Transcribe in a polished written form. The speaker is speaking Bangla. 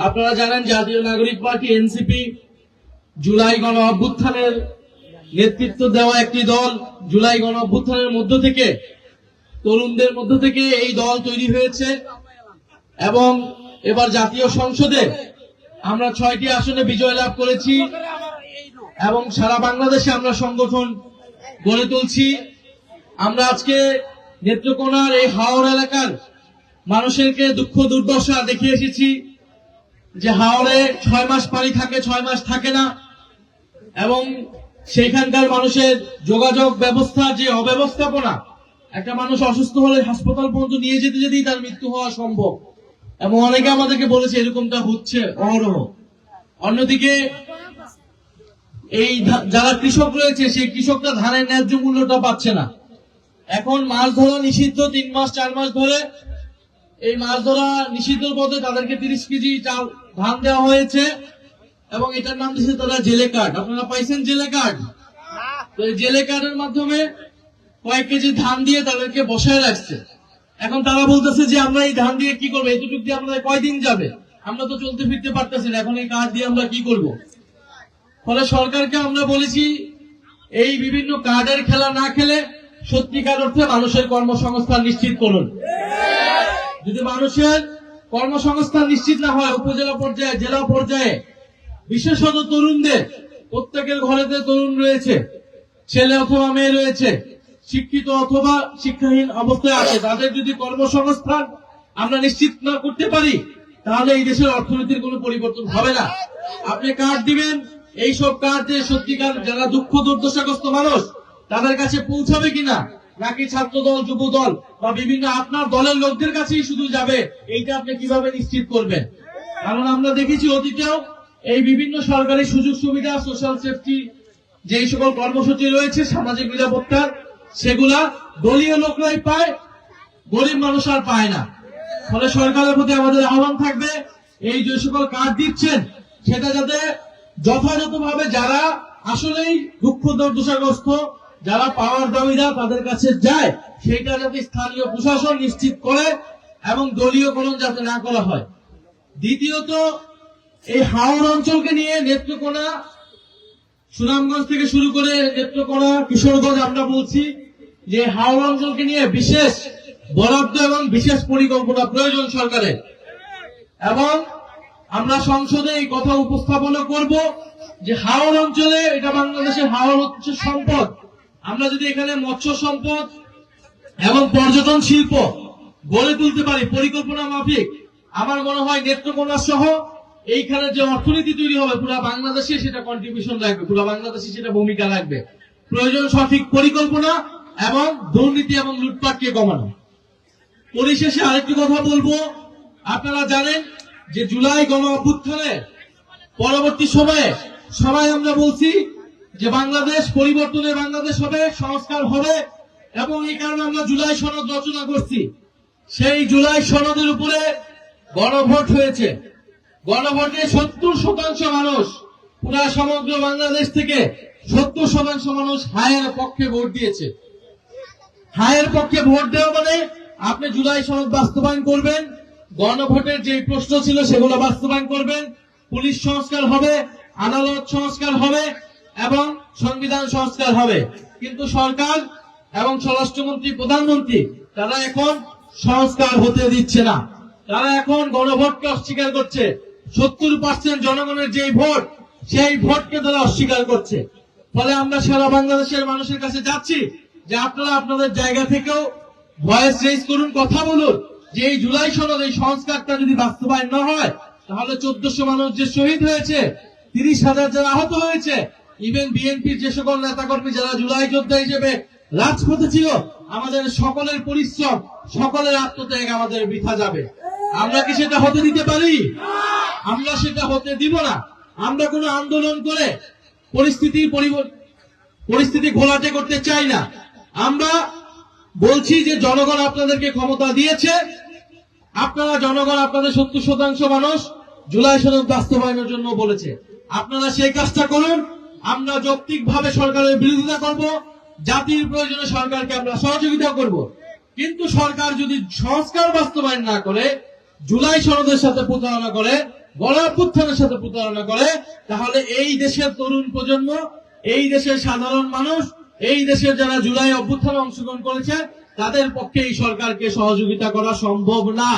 আপনারা জানেন জাতীয় নাগরিক পার্টি এনসিপি জুলাই গণ অভ্যুত্থানের নেতৃত্ব দেওয়া একটি দল। জুলাই গণ অভ্যুত্থানের মধ্য থেকে, তরুণদের মধ্য থেকে এই দল তৈরি হয়েছে এবং এবার জাতীয় সংসদে আমরা 6টি আসনে বিজয় লাভ করেছি এবং সারা বাংলাদেশে আমরা সংগঠন গড়ে তুলছি। আমরা আজকে নেত্রকোনার এই হাওড় এলাকার মানুষেরকে দুঃখ দুর্দশা দেখে এসেছি যে হাওড়ে 6 মাস পানি থাকে, 6 মাস থাকে না, এবং সেখানকার মানুষের যোগাযোগ ব্যবস্থা যে অব্যবস্থাপনা, একটা মানুষ অসুস্থ হলে হাসপাতাল পর্যন্ত নিয়ে যেতে যেতেই তার মৃত্যু হওয়া সম্ভব, এবং অনেকে আমাদেরকে বলেছে এরকমটা হচ্ছে অহরহ। অন্যদিকে এই যারা কৃষক রয়েছে সেই কৃষকরা ধানের ন্যায্য মূল্যটা পাচ্ছে না। এখন মাছ ধরা নিষিদ্ধ 3 মাস 4 মাস ধরে, এই মাছ ধরা নিষিদ্ধ পদে তাদেরকে 30 কেজি চাল ধান দেওয়া হয়েছে এবং এটার নাম দিয়েছে তারা জেলে কার্ড। আপনারা পাইছেন জেলে কার্ড? তো এই জেলে কার্ডের মাধ্যমে কয়েক কেজি ধান দিয়ে তাদেরকে বসায় রাখছে। এখন তারা বলতেছে যে আমরা এই ধান দিয়ে কি করবো, এতটুকু দিয়ে আমাদের কয়দিন যাবে, আমরা তো চলতে ফিরতে পারতেছি না, এখন এই কার্ড দিয়ে আমরা কি করব? ফলে সরকারকে আমরা বলেছি এই বিভিন্ন কার্ডের খেলা না খেলে সত্যিকার অর্থে মানুষের কর্মসংস্থান নিশ্চিত করুন। যদি মানুষের কর্মসংস্থান নিশ্চিত না হয় উপজেলা পর্যায়ে, জেলা পর্যায়ে, বিশেষত তরুণদের, প্রত্যেকের ঘরেতে তরুণ রয়েছে, ছেলে অথবা মেয়ে রয়েছে, শিক্ষিত অথবা শিক্ষাহীন অবস্থায় আছে, তাদের যদি কর্মসংস্থান আমরা নিশ্চিত না করতে পারি তাহলে এই দেশের অর্থনীতির কোনো পরিবর্তন হবে না। আপনি কার্ড দিবেন, এইসব কার্ড যে সত্যিকার যারা দুঃখ দুর্দশাগ্রস্ত মানুষ তাদের কাছে পৌঁছাবে কিনা, নাকি ছাত্র দল, যুব দল বা বিভিন্ন আপনার দলের লোকদের কাছেই শুধু যাবে, এইটা আপনি কিভাবে নিশ্চিত করবেন? কারণ আমরা দেখেছি অতীতেও এই বিভিন্ন সরকারি সুযোগ সুবিধা, সোশ্যাল সেফটি, যে সকল কর্মসূচি রয়েছে সামাজিক নিরাপত্তার, সেগুলা দলীয় লোকরাই পায়, গরিব মানুষ আর পায় না। ফলে সরকারের প্রতি আমাদের আহ্বান থাকবে এই যে সকল কার্ড দিচ্ছেন সেটা যাতে যথাযথভাবে যারা আসলেই দুঃখ দুর্দশাগ্রস্ত, যারা পাওয়ার দাবিদার তাদের কাছে যায়, সেটা যাতে স্থানীয় প্রশাসন নিশ্চিত করে এবং দলীয়করণ যাতে না করা হয়। দ্বিতীয়ত, এই হাওড় অঞ্চলকে নিয়ে নেত্রকোনা, সুনামগঞ্জ থেকে শুরু করে নেত্রকোনা, কিশোরগঞ্জ, আমরা বলছি যে হাওড় অঞ্চলকে নিয়ে বিশেষ বরাদ্দ এবং বিশেষ পরিকল্পনা প্রয়োজন সরকারের, এবং আমরা সংসদে এই কথা উপস্থাপনা করব যে হাওড় অঞ্চলে, এটা বাংলাদেশের হাওড় হচ্ছে সম্পদ, আমরা যদি এখানে মৎস্য সম্পদ এবং পর্যটন শিল্প গড়ে তুলতে পারি পরিকল্পনা মাফিক, আমার মনে হয় নেত্রকোনা সহ এইখানে যে অর্থনীতি তৈরি হবে পুরো বাংলাদেশে সেটা কন্ট্রিবিউশন রাখবে, পুরো বাংলাদেশে সেটা ভূমিকা রাখবে। প্রয়োজন সঠিক পরিকল্পনা এবং দুর্নীতি এবং লুটপাটকে কমানো। পরিশেষে আরেকটি কথা বলবো, আপনারা জানেন যে জুলাই গণ অভ্যুত্থানের পরবর্তী সময়ে সবাই আমরা বলছি যে বাংলাদেশ পরিবর্তনের বাংলাদেশ হবে, সংস্কার হবে, এবং এই কারণে আমরা জুলাই সনদ রচনা করছি। সেই জুলাই সনদের উপরে গণভোট হয়েছে। গণভোটে 70% মানুষ, পুরা সমগ্র বাংলাদেশ থেকে 70% মানুষ হায়ের পক্ষে ভোট দিয়েছে। হায়ের পক্ষে ভোট দেওয়া মানে আপনি জুলাই সনদ বাস্তবায়ন করবেন, গণভোটের যে প্রশ্ন ছিল সেগুলো বাস্তবায়ন করবেন, পুলিশ সংস্কার হবে, আদালত সংস্কার হবে এবং সংবিধান সংস্কার হবে। কিন্তু সরকার এবং স্বরাষ্ট্রমন্ত্রী, প্রধানমন্ত্রী তারা এখন সংস্কার হতে দিচ্ছে না। তারা এখন গণভোটকে অস্বীকার করছে। 70% জনগণের যে ভোট, সেই ভোটকে তারা অস্বীকার করছে। ফলে আমরা সারা বাংলাদেশের মানুষের কাছে যাচ্ছি যে আপনারা আপনাদের জায়গা থেকেও ভয়েস রেজ করুন, কথা বলুন যে এই জুলাই সনদ, এই সংস্কারটা যদি বাস্তবায়ন না হয় তাহলে 1400 মানুষ যে শহীদ হয়েছে, 30,000 যারা আহত হয়েছে, ইভেন বিএনপির যে সকল নেতাকর্মী যারা জুলাই যোদ্ধা হিসেবে রাজপথে ছিল, আমাদের সকলের পরিশ্রম, সকলের আত্মত্যাগ আমাদের বৃথা যাবে। আমরা কি সেটা হতে দিতে পারি? আমরা সেটা হতে দিব না। আমরা কোনো আন্দোলন করে পরিস্থিতি ঘোলাটে করতে চাই না। আমরা বলছি যে জনগণ আপনাদেরকে ক্ষমতা দিয়েছে, আপনারা, জনগণ আপনাদের 70% মানুষ জুলাই সনদ বাস্তবায়নের জন্য বলেছে, আপনারা সেই কাজটা করুন। আমরা যৌক্তিকভাবে সরকারের বিরোধিতা করব, জাতির প্রয়োজনে সরকারকে আমরা সহযোগিতা করব। কিন্তু সরকার যদি সংস্কার বাস্তবায়ন না করে, জুলাই সনদের সাথে প্রতারণা করে, গণ অভ্যুত্থানের সাথে প্রতারণা করে, তাহলে এই দেশের তরুণ প্রজন্ম, এই দেশের সাধারণ মানুষ, এই দেশের যারা জুলাই অভ্যুত্থানে অংশগ্রহণ করেছে, তাদের পক্ষে এই সরকারকে সহযোগিতা করা সম্ভব না।